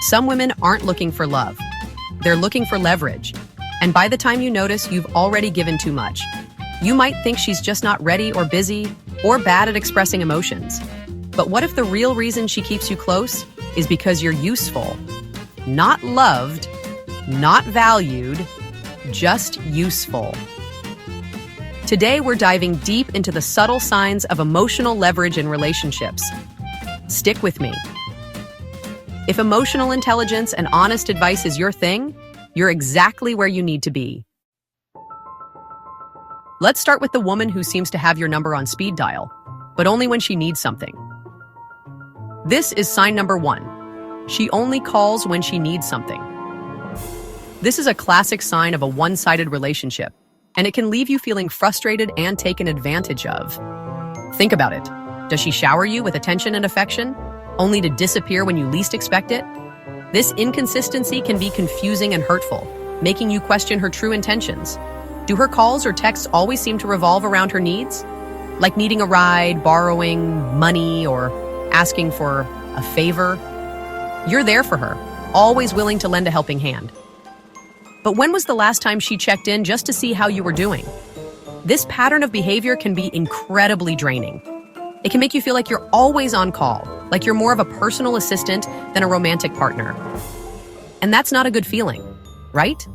Some women aren't looking for love. They're looking for leverage. And by the time you notice, you've already given too much. You might think she's just not ready or busy or bad at expressing emotions. But what if the real reason she keeps you close is because you're useful? Not loved, not valued, just useful. Today, we're diving deep into the subtle signs of emotional leverage in relationships. Stick with me. If emotional intelligence and honest advice is your thing, you're exactly where you need to be. Let's start with the woman who seems to have your number on speed dial, but only when she needs something. This is sign number 1. She only calls when she needs something. This is a classic sign of a one-sided relationship, and it can leave you feeling frustrated and taken advantage of. Think about it. Does she shower you with attention and affection, only to disappear when you least expect it? This inconsistency can be confusing and hurtful, making you question her true intentions. Do her calls or texts always seem to revolve around her needs? Like needing a ride, borrowing money, or asking for a favor? You're there for her, always willing to lend a helping hand. But when was the last time she checked in just to see how you were doing? This pattern of behavior can be incredibly draining. It can make you feel like you're always on call, like you're more of a personal assistant than a romantic partner. And that's not a good feeling, right?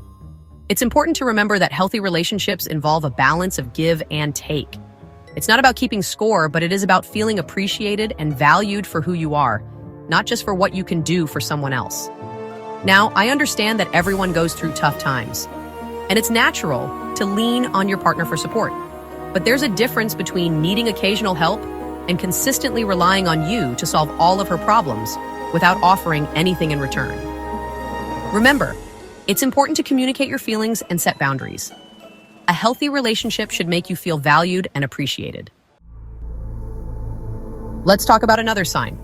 It's important to remember that healthy relationships involve a balance of give and take. It's not about keeping score, but it is about feeling appreciated and valued for who you are, not just for what you can do for someone else. Now, I understand that everyone goes through tough times, and it's natural to lean on your partner for support. But there's a difference between needing occasional help and consistently relying on you to solve all of her problems without offering anything in return. Remember, it's important to communicate your feelings and set boundaries. A healthy relationship should make you feel valued and appreciated. Let's talk about another sign.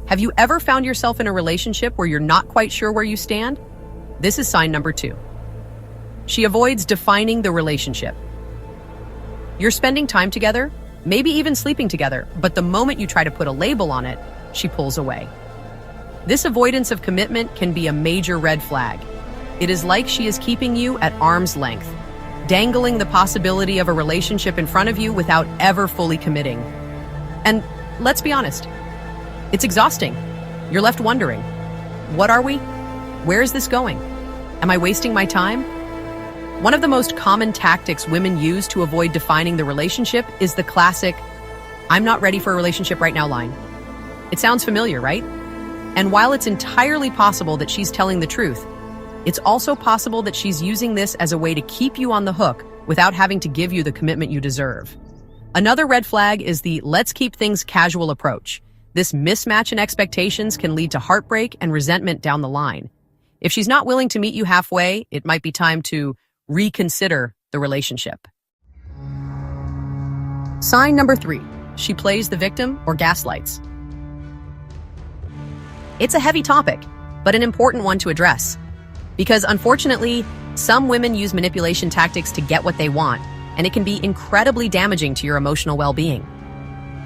Have you ever found yourself in a relationship where you're not quite sure where you stand? This is sign number 2. She avoids defining the relationship. You're spending time together, maybe even sleeping together, but the moment you try to put a label on it, she pulls away. This avoidance of commitment can be a major red flag. It is like she is keeping you at arm's length, dangling the possibility of a relationship in front of you without ever fully committing. And let's be honest, it's exhausting. You're left wondering, what are we? Where is this going? Am I wasting my time? One of the most common tactics women use to avoid defining the relationship is the classic, "I'm not ready for a relationship right now" line. It sounds familiar, right? And while it's entirely possible that she's telling the truth, it's also possible that she's using this as a way to keep you on the hook without having to give you the commitment you deserve. Another red flag is the "let's keep things casual" approach. This mismatch in expectations can lead to heartbreak and resentment down the line. If she's not willing to meet you halfway, it might be time to reconsider the relationship. Sign number 3, she plays the victim or gaslights. It's a heavy topic, but an important one to address. Because unfortunately, some women use manipulation tactics to get what they want, and it can be incredibly damaging to your emotional well-being.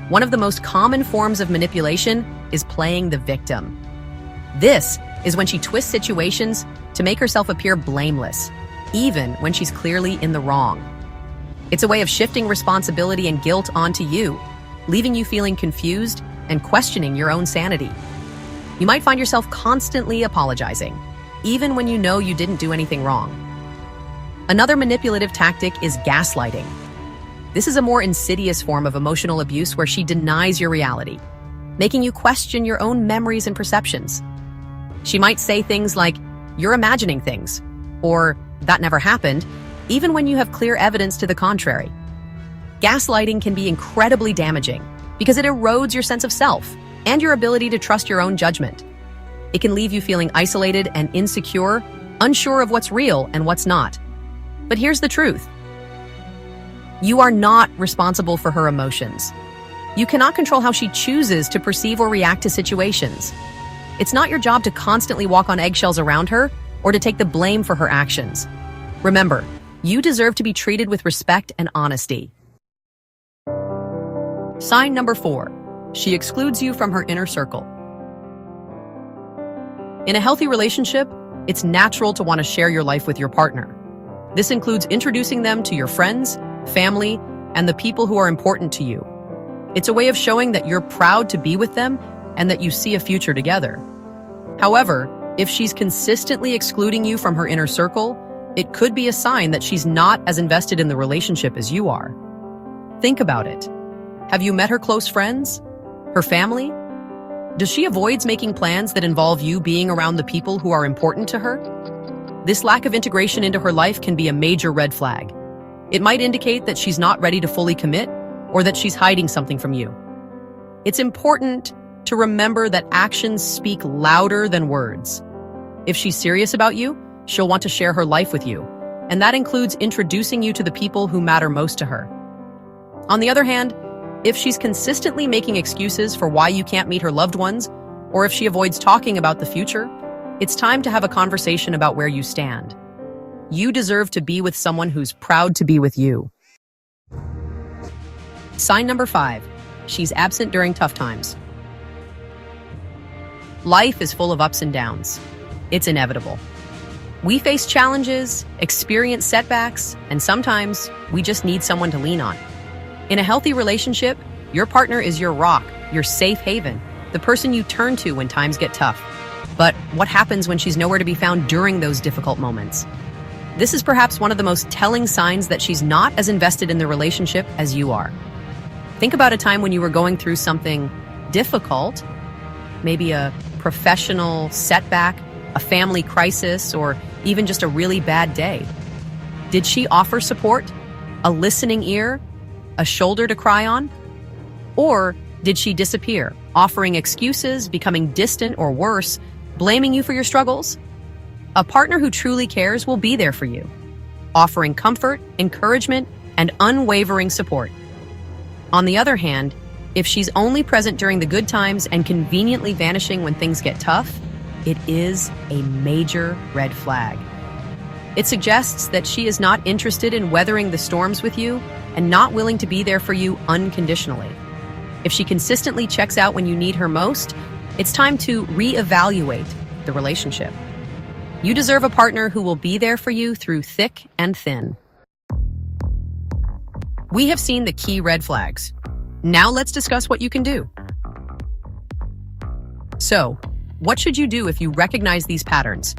One of the most common forms of manipulation is playing the victim. This is when she twists situations to make herself appear blameless, even when she's clearly in the wrong. It's a way of shifting responsibility and guilt onto you, leaving you feeling confused and questioning your own sanity. You might find yourself constantly apologizing, even when you know you didn't do anything wrong. Another manipulative tactic is gaslighting. This is a more insidious form of emotional abuse where she denies your reality, making you question your own memories and perceptions. She might say things like, "You're imagining things," or "that never happened," even when you have clear evidence to the contrary. Gaslighting can be incredibly damaging because it erodes your sense of self and your ability to trust your own judgment. It can leave you feeling isolated and insecure, unsure of what's real and what's not. But here's the truth. You are not responsible for her emotions. You cannot control how she chooses to perceive or react to situations. It's not your job to constantly walk on eggshells around her or to take the blame for her actions. Remember, you deserve to be treated with respect and honesty. Sign number 4, she excludes you from her inner circle. In a healthy relationship, it's natural to want to share your life with your partner. This includes introducing them to your friends, family, and the people who are important to you. It's a way of showing that you're proud to be with them and that you see a future together. However, if she's consistently excluding you from her inner circle, it could be a sign that she's not as invested in the relationship as you are. Think about it. Have you met her close friends? Her family? Does she avoid making plans that involve you being around the people who are important to her? This lack of integration into her life can be a major red flag. It might indicate that she's not ready to fully commit or that she's hiding something from you. It's important to remember that actions speak louder than words. If she's serious about you, she'll want to share her life with you, and that includes introducing you to the people who matter most to her. On the other hand, if she's consistently making excuses for why you can't meet her loved ones, or if she avoids talking about the future, it's time to have a conversation about where you stand. You deserve to be with someone who's proud to be with you. Sign number 5, she's absent during tough times. Life is full of ups and downs. It's inevitable. We face challenges, experience setbacks, and sometimes we just need someone to lean on. In a healthy relationship, your partner is your rock, your safe haven, the person you turn to when times get tough. But what happens when she's nowhere to be found during those difficult moments? This is perhaps one of the most telling signs that she's not as invested in the relationship as you are. Think about a time when you were going through something difficult, maybe a professional setback, a family crisis, or even just a really bad day. Did she offer support, a listening ear, a shoulder to cry on? Or did she disappear, offering excuses, becoming distant, or worse, blaming you for your struggles? A partner who truly cares will be there for you, offering comfort, encouragement, and unwavering support. On the other hand, if she's only present during the good times and conveniently vanishing when things get tough, it is a major red flag. It suggests that she is not interested in weathering the storms with you and not willing to be there for you unconditionally. If she consistently checks out when you need her most, it's time to reevaluate the relationship. You deserve a partner who will be there for you through thick and thin. We have seen the key red flags. Now let's discuss what you can do. So, what should you do if you recognize these patterns?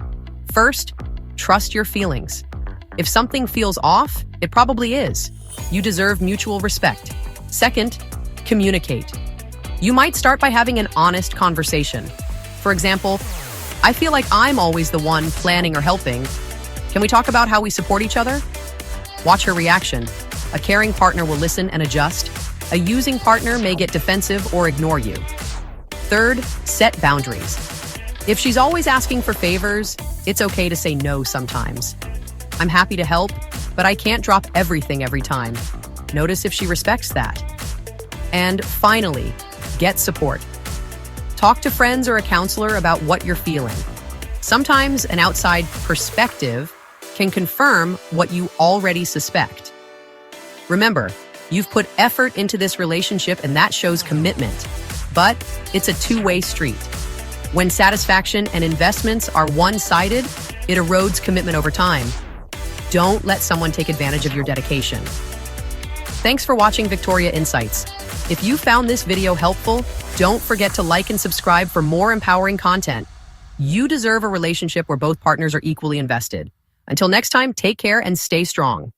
First, trust your feelings. If something feels off, it probably is. You deserve mutual respect. Second, communicate. You might start by having an honest conversation. For example, I feel like I'm always the one planning or helping. Can we talk about how we support each other? Watch her reaction. A caring partner will listen and adjust. A using partner may get defensive or ignore you. Third, set boundaries. If she's always asking for favors, it's okay to say no sometimes. I'm happy to help, but I can't drop everything every time. Notice if she respects that. And finally, get support. Talk to friends or a counselor about what you're feeling. Sometimes an outside perspective can confirm what you already suspect. Remember, you've put effort into this relationship and that shows commitment. But it's a two-way street. When satisfaction and investments are one-sided, it erodes commitment over time. Don't let someone take advantage of your dedication. Thanks for watching Victoria Insights. If you found this video helpful, don't forget to like and subscribe for more empowering content. You deserve a relationship where both partners are equally invested. Until next time, take care and stay strong.